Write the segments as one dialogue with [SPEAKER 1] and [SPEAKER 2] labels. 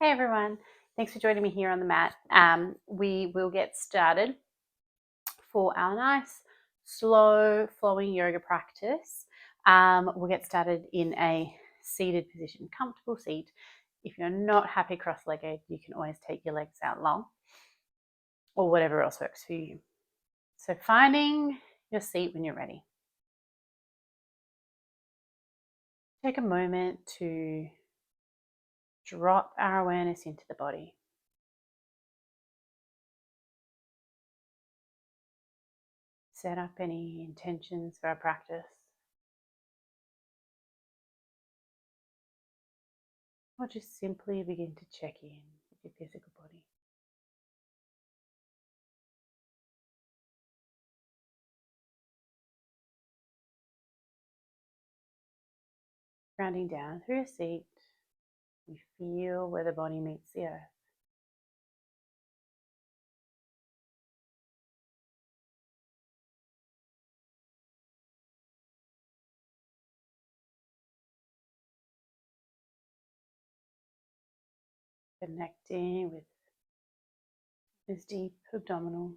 [SPEAKER 1] Hey everyone, thanks for joining me here on the mat. We will get started for our nice, slow flowing yoga practice. We'll get started in a seated position, comfortable seat. If you're not happy cross-legged, you can always take your legs out long or whatever else works for you. So finding your seat when you're ready. Take a moment to drop our awareness into the body. Set up any intentions for our practice, or just simply begin to check in with your physical body. Grounding down through your seat, you feel where the body meets the earth. Connecting with those deep abdominals.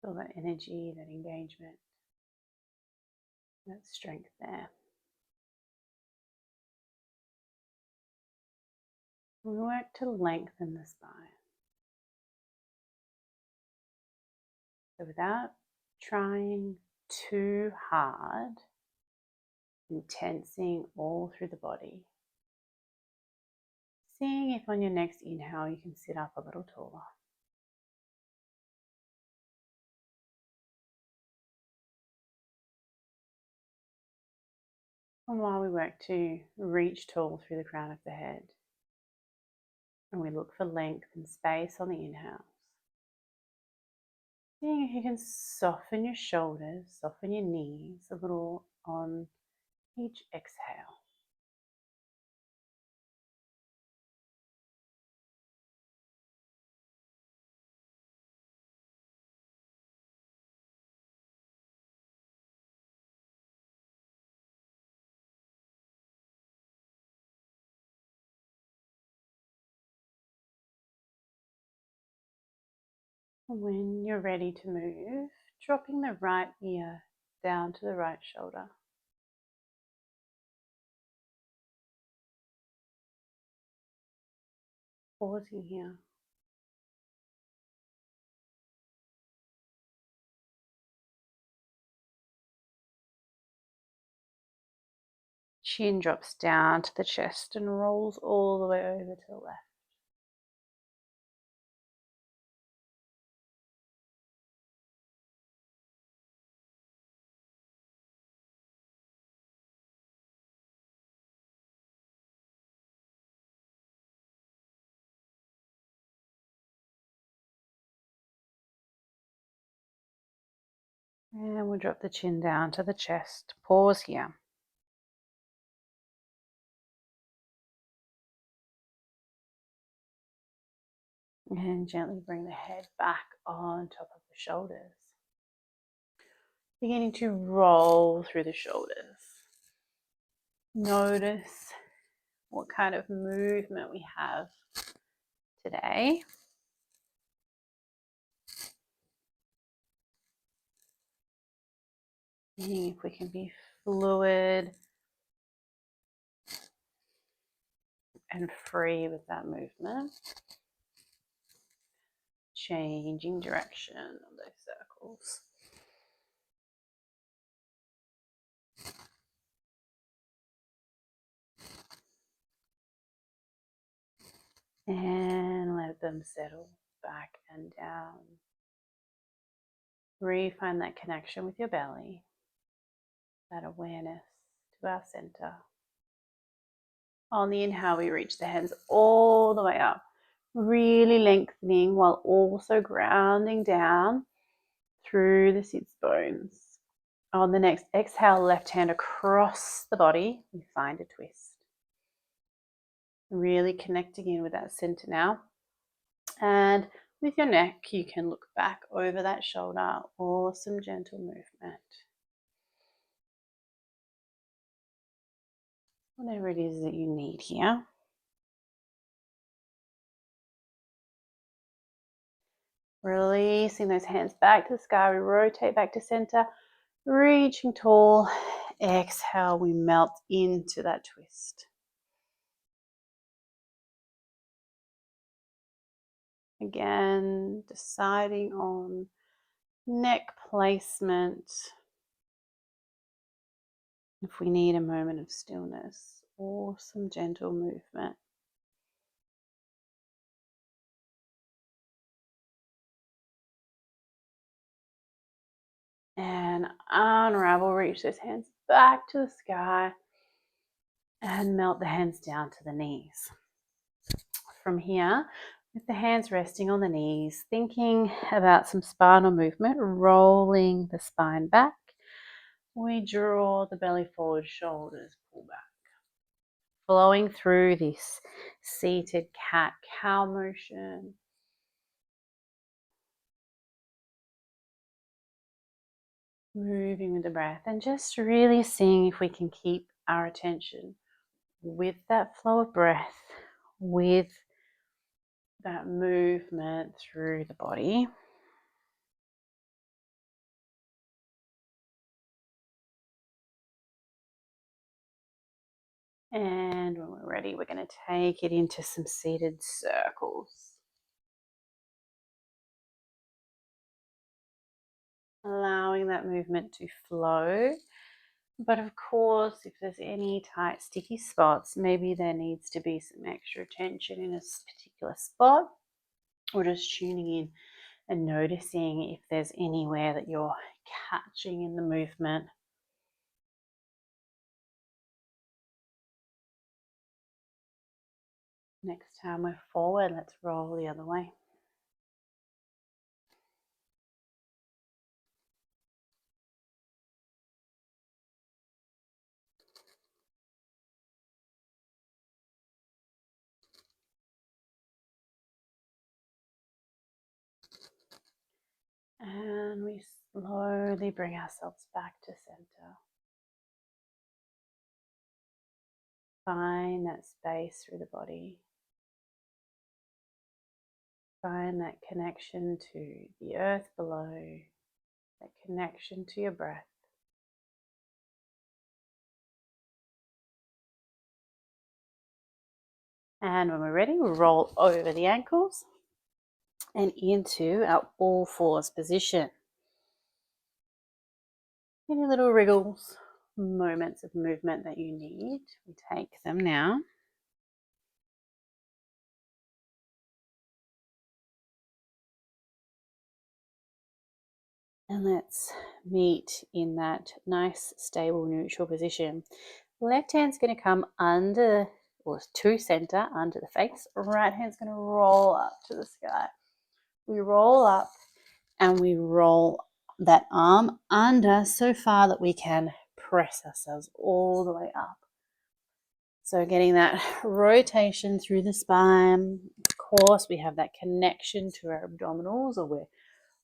[SPEAKER 1] Feel that energy, that engagement, that strength there. We work to lengthen the spine. So without trying too hard and tensing all through the body, seeing if on your next inhale you can sit up a little taller. And while we work to reach tall through the crown of the head, and we look for length and space on the inhales, seeing if you can soften your shoulders, soften your knees a little on each exhale. When you're ready to move, dropping the right ear down to the right shoulder. Pausing here. Chin drops down to the chest and rolls all the way over to the left. And we'll drop the chin down to the chest. Pause here. And gently bring the head back on top of the shoulders. Beginning to roll through the shoulders. Notice what kind of movement we have today. Seeing if we can be fluid and free with that movement. Changing direction of those circles. And let them settle back and down. Find that connection with your belly, that awareness to our center. On the inhale, we reach the hands all the way up, really lengthening while also grounding down through the sits bones. On the next exhale, left hand across the body, we find a twist. Really connecting in with that center now. And with your neck, you can look back over that shoulder or some gentle movement. Whatever it is that you need here. Releasing those hands back to the sky. We rotate back to center, reaching tall. Exhale, we melt into that twist. Again, deciding on neck placement. If we need a moment of stillness or some gentle movement. And unravel, reach those hands back to the sky and melt the hands down to the knees. From here, with the hands resting on the knees, thinking about some spinal movement, rolling the spine back. We draw the belly forward, shoulders pull back. Flowing through this seated cat-cow motion. Moving with the breath and just really seeing if we can keep our attention with that flow of breath, with that movement through the body. And when we're ready, we're going to take it into some seated circles. Allowing that movement to flow. But of course, if there's any tight, sticky spots, maybe there needs to be some extra tension in a particular spot, or just tuning in and noticing if there's anywhere that you're catching in the movement. Next time we're forward, let's roll the other way. And we slowly bring ourselves back to center. Find that space through the body. Find that connection to the earth below, that connection to your breath. And when we're ready, we'll roll over the ankles and into our all fours position. Any little wriggles, moments of movement that you need, we take them now. And let's meet in that nice, stable, neutral position. Left hand's going to come under or to center, under the face. Right hand's going to roll up to the sky. We roll up and we roll that arm under so far that we can press ourselves all the way up. So getting that rotation through the spine. Of course, we have that connection to our abdominals, or we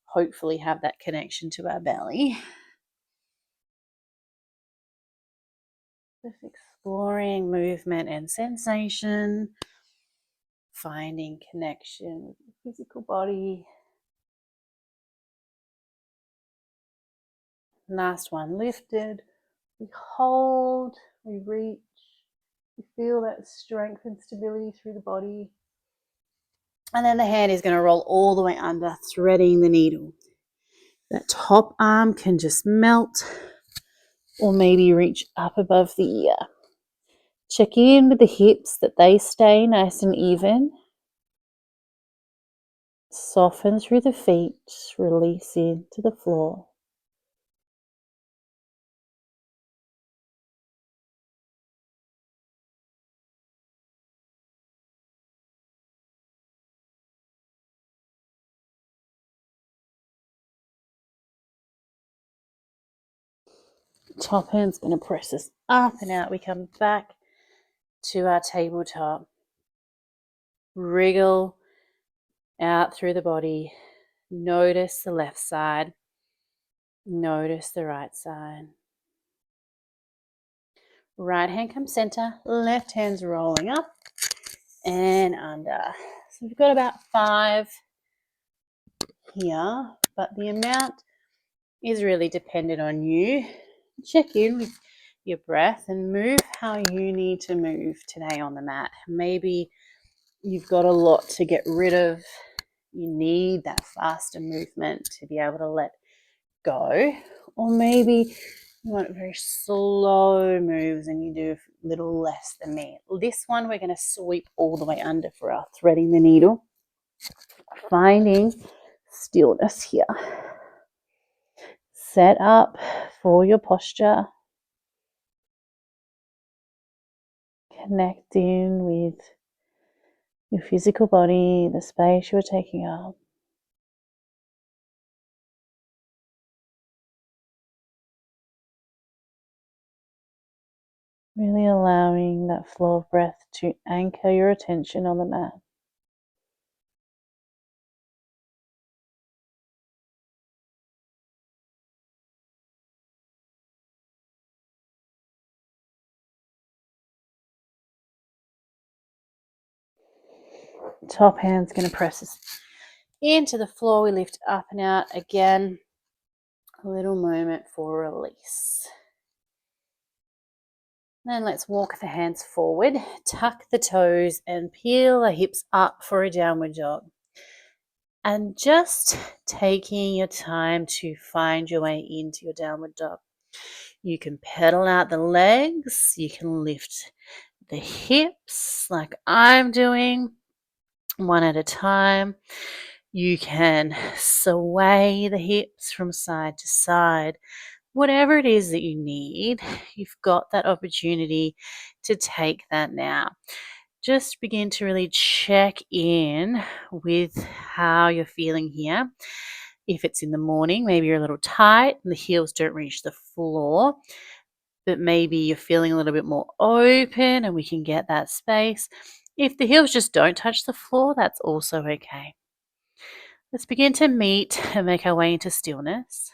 [SPEAKER 1] hopefully have that connection to our belly. Just exploring movement and sensation, finding connection with the physical body. Last one, lifted. We hold, we reach, we feel that strength and stability through the body. And then the hand is going to roll all the way under, threading the needle. That top arm can just melt or maybe reach up above the ear. Check in with the hips that they stay nice and even. Soften through the feet, release into the floor. Top hand's going to press us up and out. We come back to our tabletop. Wriggle out through the body. Notice the left side. Notice the right side. Right hand comes center. Left hand's rolling up and under. So we've got about 5 here, but the amount is really dependent on you. Check in with your breath and move how you need to move today on the mat. Maybe you've got a lot to get rid of. You need that faster movement to be able to let go. Or maybe you want very slow moves and you do a little less than me. This one, we're going to sweep all the way under for our threading the needle. Finding stillness here. Set up for your posture. Connect in with your physical body, the space you're taking up. Really allowing that flow of breath to anchor your attention on the mat. Top hand's going to press us into the floor. We lift up and out again. A little moment for release. Then let's walk the hands forward, tuck the toes and peel the hips up for a downward dog. And just taking your time to find your way into your downward dog. You can pedal out the legs, you can lift the hips like I'm doing, one at a time. You can sway the hips from side to side. Whatever it is that you need, you've got that opportunity to take that now. Just begin to really check in with how you're feeling here. If it's in the morning, maybe you're a little tight and the heels don't reach the floor, but maybe you're feeling a little bit more open and we can get that space. If the heels just don't touch the floor, that's also okay. Let's begin to meet and make our way into stillness.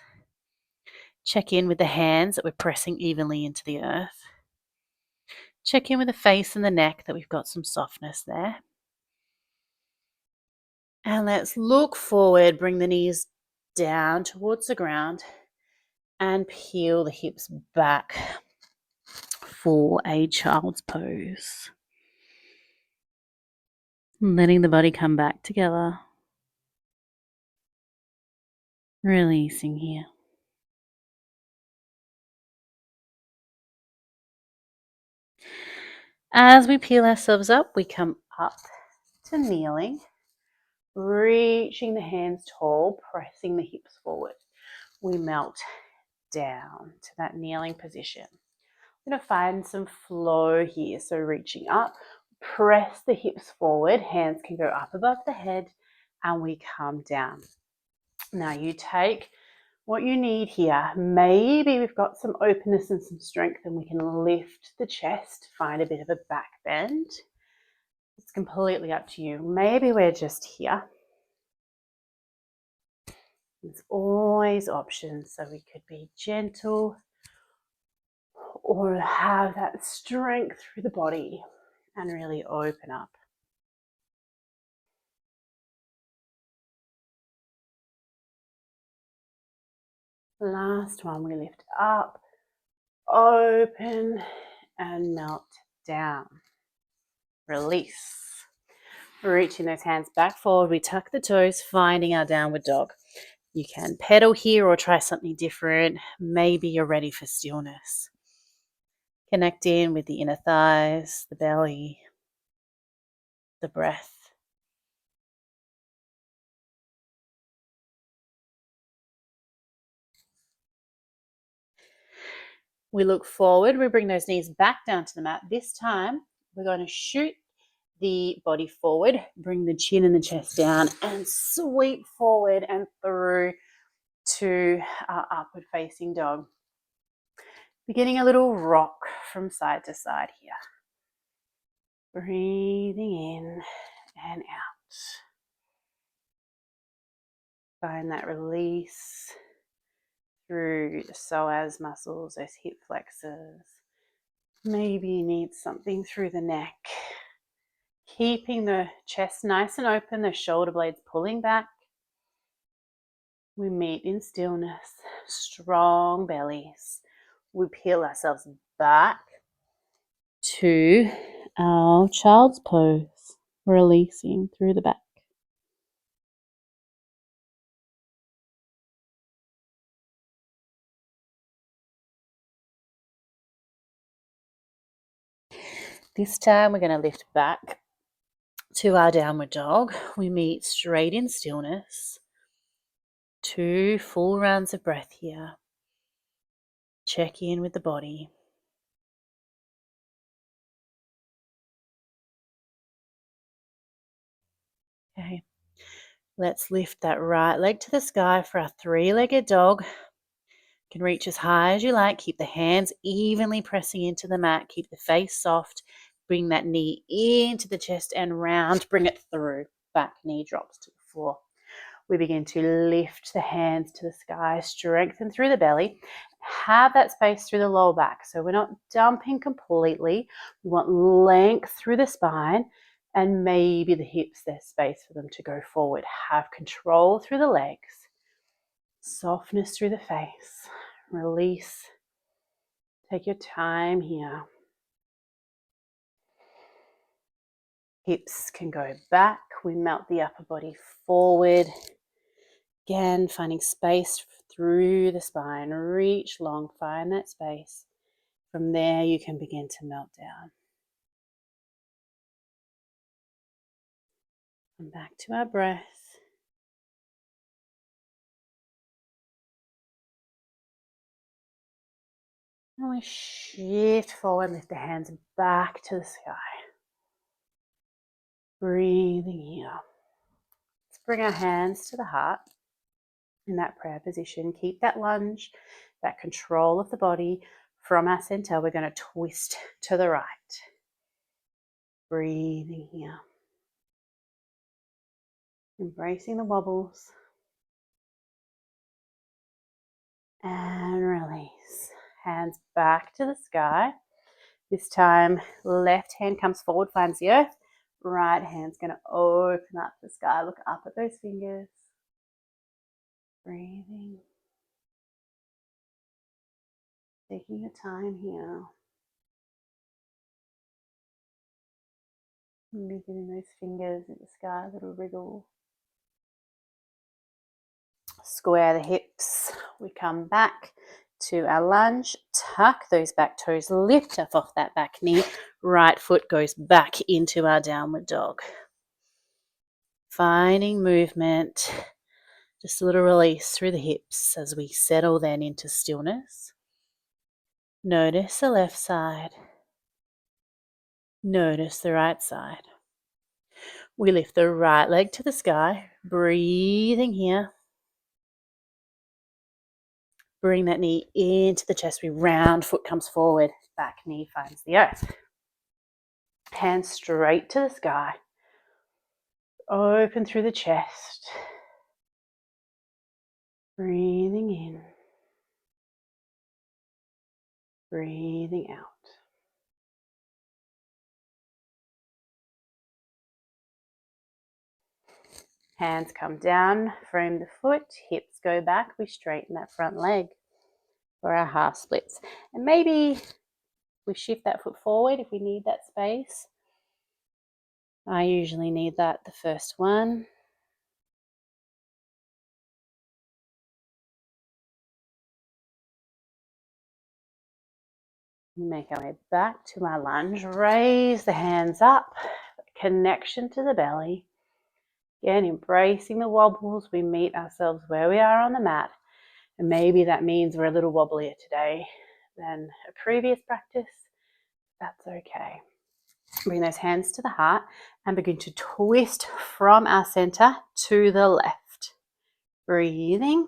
[SPEAKER 1] Check in with the hands that we're pressing evenly into the earth. Check in with the face and the neck that we've got some softness there. And let's look forward, bring the knees down towards the ground and peel the hips back for a child's pose. Letting the body come back together. Releasing here. As we peel ourselves up, we come up to kneeling, reaching the hands tall, pressing the hips forward. We melt down to that kneeling position. I'm going to find some flow here. So reaching up, press the hips forward, hands can go up above the head, and we come down. Now you take what you need here. Maybe we've got some openness and some strength and we can lift the chest, find a bit of a back bend. It's completely up to you. Maybe we're just here. There's always options. So we could be gentle or have that strength through the body and really open up. Last one, we lift up, open, and melt down. Release. Reaching those hands back forward, we tuck the toes, finding our downward dog. You can pedal here or try something different. Maybe you're ready for stillness. Connect in with the inner thighs, the belly, the breath. We look forward, we bring those knees back down to the mat. This time, we're going to shoot the body forward, bring the chin and the chest down, and sweep forward and through to our upward facing dog. Beginning a little rock from side to side here. Breathing in and out. Find that release through the psoas muscles, those hip flexors. Maybe you need something through the neck. Keeping the chest nice and open, the shoulder blades pulling back. We meet in stillness, strong bellies. We peel ourselves back to our child's pose, releasing through the back. This time we're going to lift back to our downward dog. We meet straight in stillness. 2 full rounds of breath here. Check in with the body. Okay, let's lift that right leg to the sky for our 3-legged dog. You can reach as high as you like. Keep the hands evenly pressing into the mat. Keep the face soft. Bring that knee into the chest and round. Bring it through. Back knee drops to the floor. We begin to lift the hands to the sky, strengthen through the belly. Have that space through the lower back. So we're not dumping completely. We want length through the spine, and maybe the hips, there's space for them to go forward. Have control through the legs. Softness through the face. Release. Take your time here. Hips can go back. We melt the upper body forward. Again, finding space through the spine. Reach long, find that space. From there, you can begin to melt down. And back to our breath. And we shift forward, lift the hands back to the sky. Breathing here. Let's bring our hands to the heart in that prayer position. Keep that lunge, that control of the body. From our center, we're going to twist to the right. Breathing here. Embracing the wobbles. And release. Hands back to the sky. This time, left hand comes forward, finds the earth. Right hand's going to open up the sky. Look up at those fingers. Breathing. Taking your time here. Maybe giving those fingers in the sky a little wriggle. Square the hips. We come back to our lunge. Tuck those back toes. Lift up off that back knee. Right foot goes back into our downward dog. Finding movement. Just a little release through the hips as we settle then into stillness. Notice the left side. Notice the right side. We lift the right leg to the sky, breathing here. Bring that knee into the chest. We round, foot comes forward, back knee finds the earth. Hands straight to the sky. Open through the chest. Breathing in. Breathing out. Hands come down, frame the foot, hips go back. We straighten that front leg for our half splits. And maybe we shift that foot forward if we need that space. I usually need that the first one. Make our way back to our lunge. Raise the hands up. Connection to the belly. Again, embracing the wobbles. We meet ourselves where we are on the mat. And maybe that means we're a little wobblier today than a previous practice. That's okay. Bring those hands to the heart and begin to twist from our center to the left. Breathing.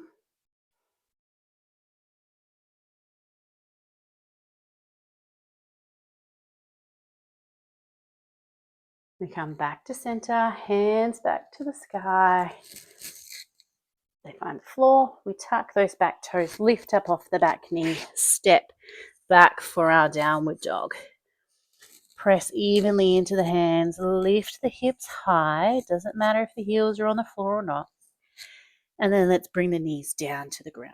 [SPEAKER 1] We come back to center, hands back to the sky. They find the floor. We tuck those back toes, lift up off the back knee, step back for our downward dog. Press evenly into the hands, lift the hips high. Doesn't matter if the heels are on the floor or not. And then let's bring the knees down to the ground.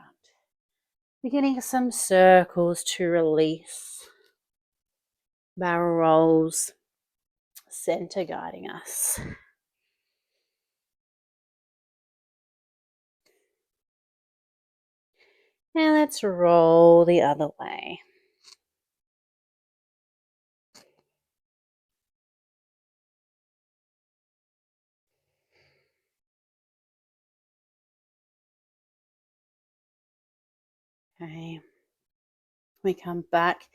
[SPEAKER 1] Beginning some circles to release. Barrel rolls, center guiding us. And let's roll the other way. Okay. We come back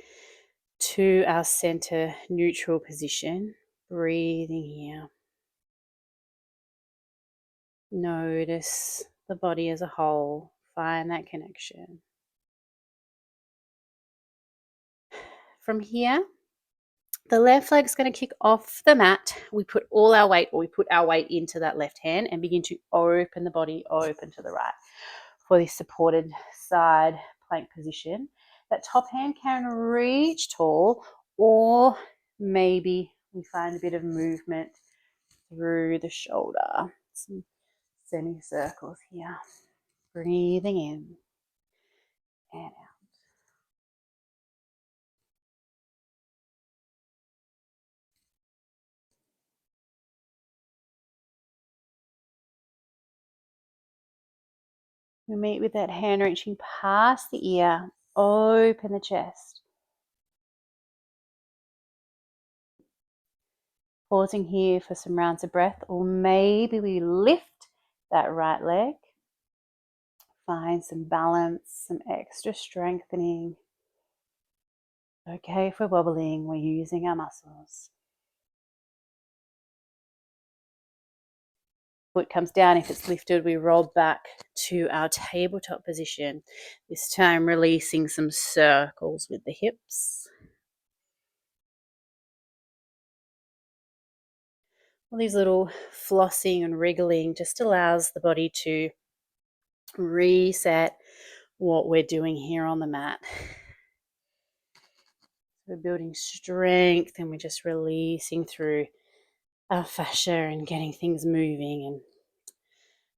[SPEAKER 1] to our center neutral position, breathing here. Notice the body as a whole, find that connection. From here, the left leg's going to kick off the mat. We put all our weight, or we put our weight into that left hand and begin to open the body, open to the right for this supported side plank position. That top hand can reach tall, or maybe we find a bit of movement through the shoulder. Some semicircles here. Breathing in and out. We meet with that hand reaching past the ear. Open the chest. Pausing here for some rounds of breath, or maybe we lift that right leg. Find some balance, some extra strengthening. Okay, if we're wobbling, we're using our muscles. Foot comes down. If it's lifted, we roll back to our tabletop position. This time releasing some circles with the hips. All these little flossing and wriggling just allows the body to reset what we're doing here on the mat. We're building strength and we're just releasing through our fascia and getting things moving and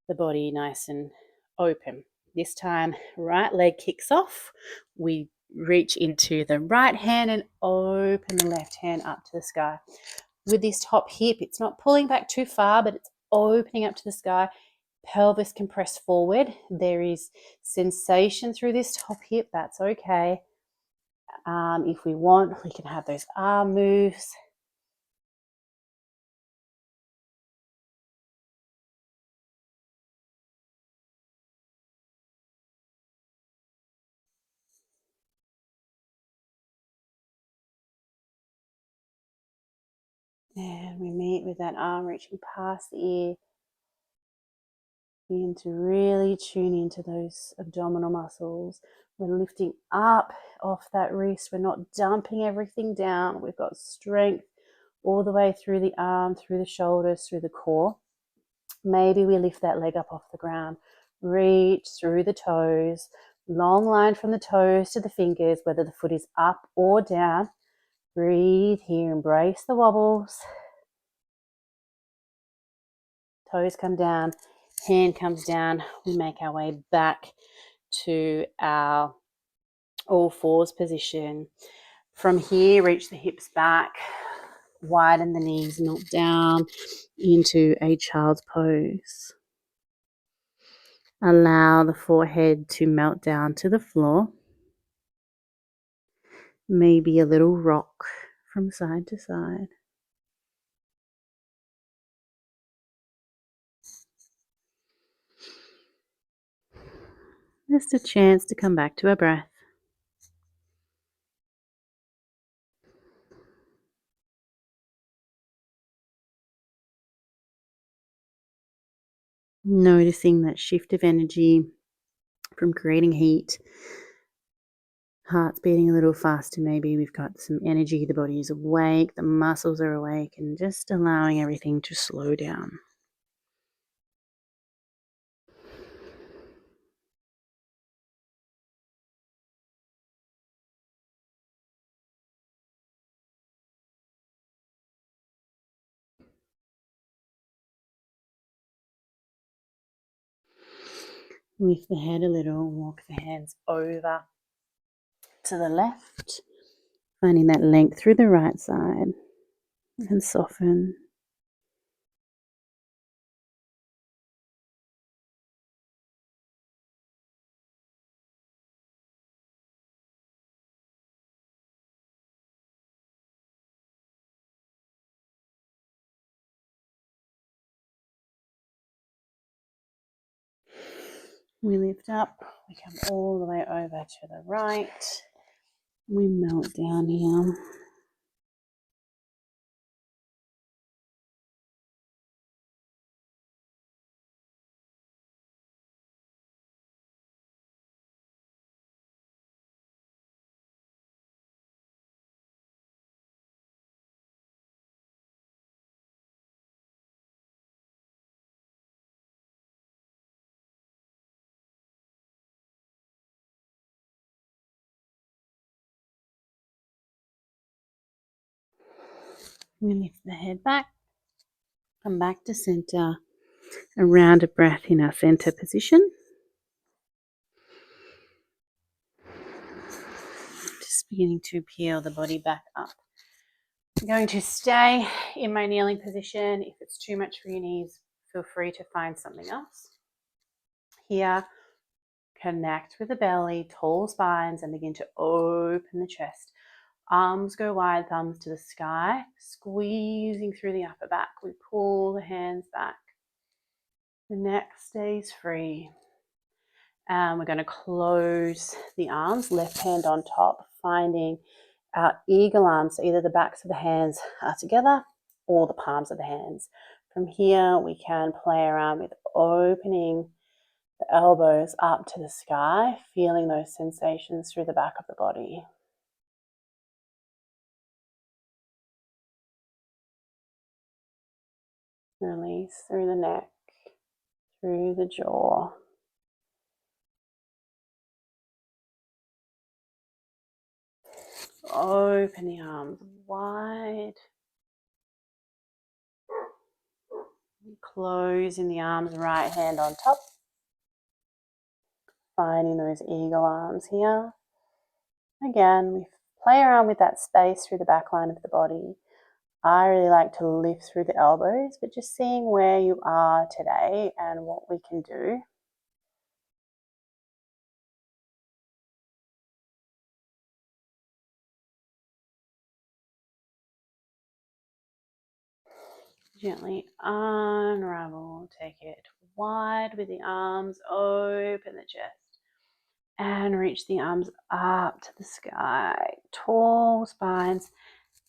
[SPEAKER 1] the body nice and open. This time, right leg kicks off. We reach into the right hand and open the left hand up to the sky. With this top hip, it's not pulling back too far, but it's opening up to the sky. Pelvis can press forward. There is sensation through this top hip. That's okay. If we want, we can have those arm moves. And we meet with that arm reaching past the ear. Begin to really tune into those abdominal muscles. We're lifting up off that wrist. We're not dumping everything down. We've got strength all the way through the arm, through the shoulders, through the core. Maybe we lift that leg up off the ground. Reach through the toes. Long line from the toes to the fingers, whether the foot is up or down. Breathe here. Embrace the wobbles. Toes come down. Hand comes down. We make our way back to our all fours position. From here, reach the hips back, widen the knees, melt down into a child's pose. Allow the forehead to melt down to the floor. Maybe a little rock from side to side. Just a chance to come back to our breath. Noticing that shift of energy from creating heat. Heart's beating a little faster, maybe we've got some energy, the body is awake, the muscles are awake, and just allowing everything to slow down. Lift the head a little, walk the hands over to the left, finding that length through the right side, and soften. We lift up, we come all the way over to the right. We melt down here. We lift the head back, come back to center, a rounded breath in our center position. Just beginning to peel the body back up. I'm going to stay in my kneeling position. If it's too much for your knees, feel free to find something else. Here, connect with the belly, tall spines, and begin to open the chest. Arms go wide, thumbs to the sky, squeezing through the upper back. We pull the hands back. The neck stays free. And we're going to close the arms, left hand on top, finding our eagle arms. So either the backs of the hands are together or the palms of the hands. From here, we can play around with opening the elbows up to the sky, feeling those sensations through the back of the body. Release through the neck, through the jaw. Open the arms wide. Closing the arms, right hand on top. Finding those eagle arms here. Again, we play around with that space through the back line of the body. I really like to lift through the elbows, but just seeing where you are today and what we can do. Gently unravel, take it wide with the arms, open the chest, and reach the arms up to the sky. Tall spines,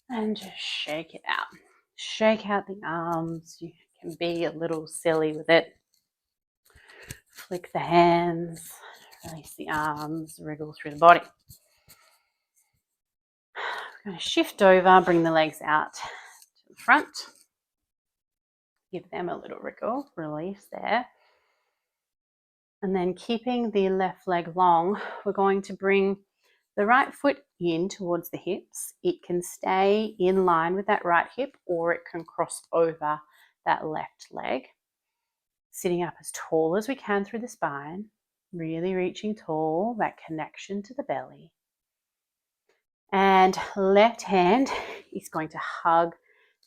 [SPEAKER 1] and just shake it out. Shake out the arms. You can be a little silly with it. Flick the hands, release the arms, wriggle through the body. We're going to shift over, bring the legs out to the front. Give them a little wriggle, release there. And then keeping the left leg long, we're going to bring the right foot in towards the hips. It can stay in line with that right hip or it can cross over that left leg. Sitting up as tall as we can through the spine, really reaching tall, that connection to the belly. And left hand is going to hug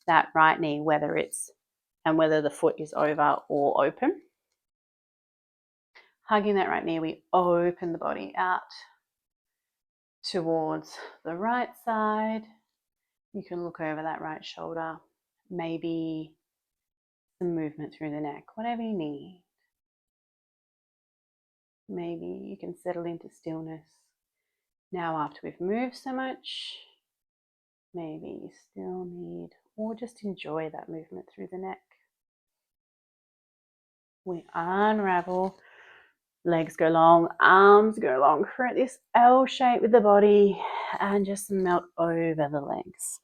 [SPEAKER 1] that right knee, whether the foot is over or open. Hugging that right knee, we open the body out towards the right side. You can look over that right shoulder, maybe some movement through the neck, whatever you need. Maybe you can settle into stillness. Now after we've moved so much, maybe you still need, or just enjoy that movement through the neck. We unravel, legs go long, arms go long, create this L shape with the body and just melt over the legs.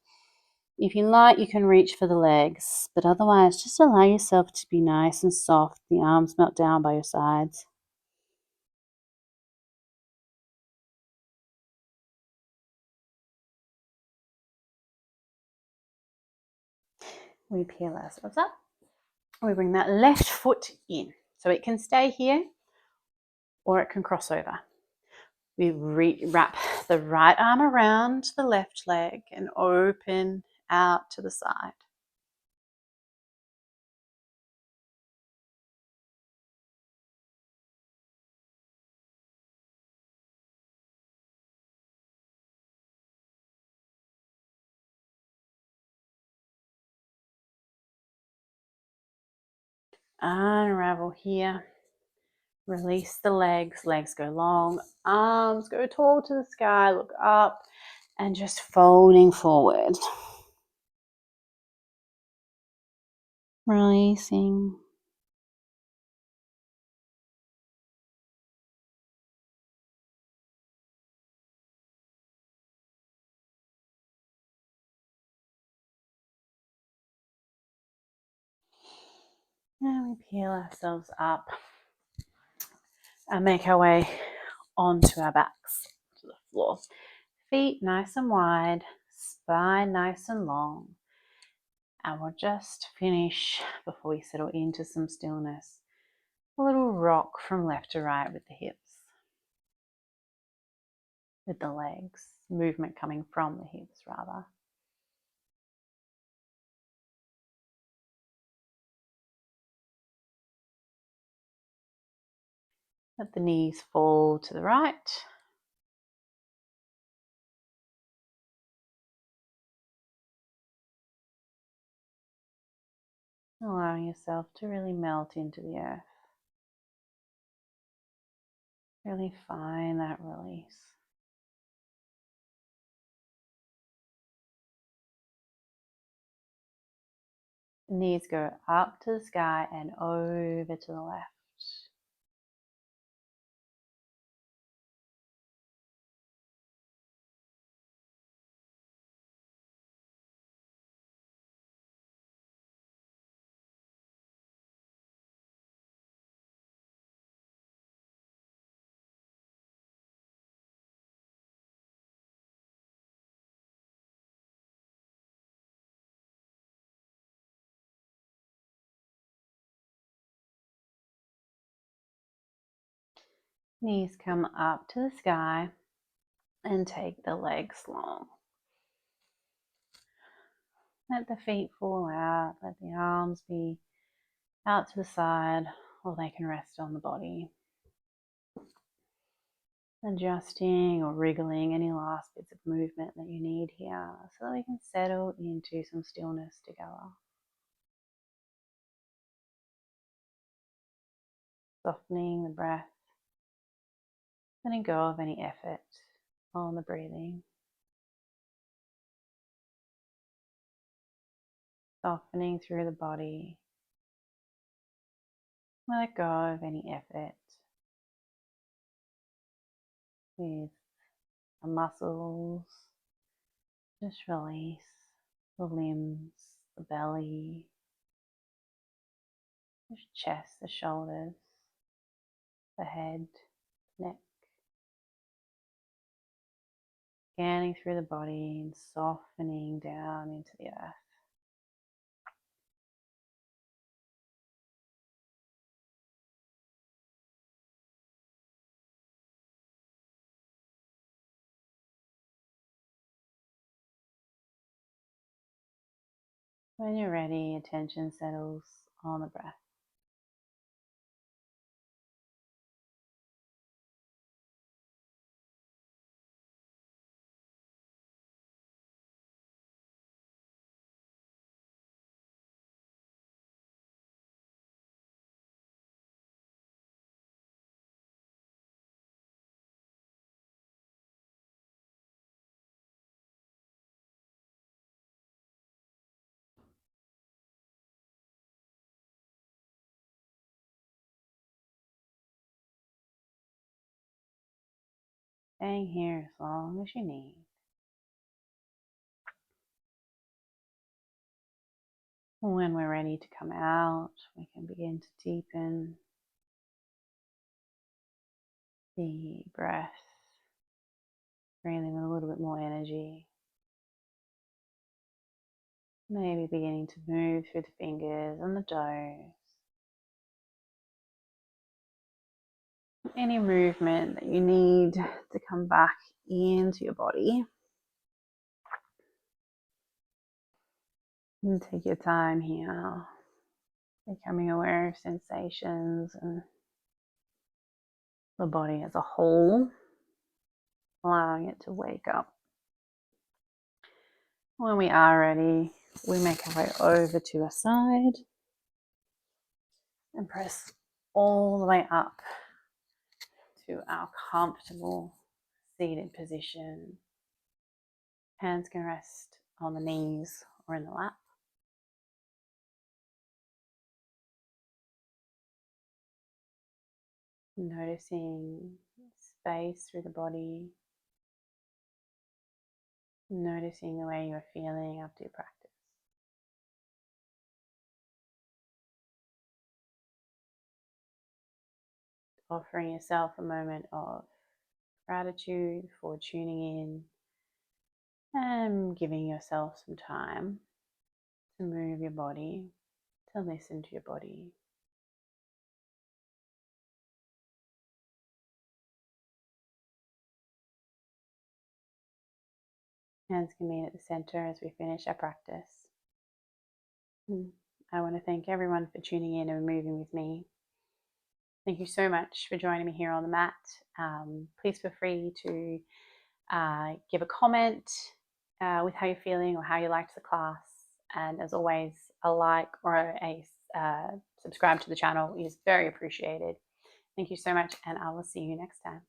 [SPEAKER 1] If you like, you can reach for the legs, but otherwise just allow yourself to be nice and soft. The arms melt down by your sides. We peel ourselves up. We bring that left foot in. So it can stay here or it can cross over. We wrap the right arm around the left leg and open out to the side. Unravel here. Release the legs. Legs go long. Arms go tall to the sky. Look up and just folding forward. Releasing. And we peel ourselves up and make our way onto our backs, to the floor. Feet nice and wide, spine nice and long. And we'll just finish, before we settle into some stillness, a little rock from left to right with the hips, with the legs, movement coming from the hips rather. Let the knees fall to the right. Allowing yourself to really melt into the earth. Really find that release. The knees go up to the sky and over to the left. Knees come up to the sky and take the legs long. Let the feet fall out, let the arms be out to the side, or they can rest on the body. Adjusting or wriggling any last bits of movement that you need here so that we can settle into some stillness together. Softening the breath, letting go of any effort on the breathing. Softening through the body. Let go of any effort with the muscles. Just release the limbs, the belly, the chest, the shoulders, the head, neck. Scanning through the body and softening down into the earth. When you're ready, attention settles on the breath. Staying here as long as you need. When we're ready to come out, we can begin to deepen the breath, breathing with a little bit more energy. Maybe beginning to move through the fingers and the toes. any movement that you need to come back into your body. And take your time here, becoming aware of sensations and the body as a whole, allowing it to wake up. When we are ready, we make our way over to a side and press all the way up to our comfortable seated position. Hands can rest on the knees or in the lap. Noticing space through the body. Noticing the way you're feeling after your practice. Offering yourself a moment of gratitude for tuning in and giving yourself some time to move your body, to listen to your body. Hands can meet at the center as we finish our practice. I want to thank everyone for tuning in and moving with me. Thank you so much for joining me here on the mat. Please feel free to give a comment with how you're feeling or how you liked the class. And as always, a like or a subscribe to the channel is very appreciated. Thank you so much, and I will see you next time.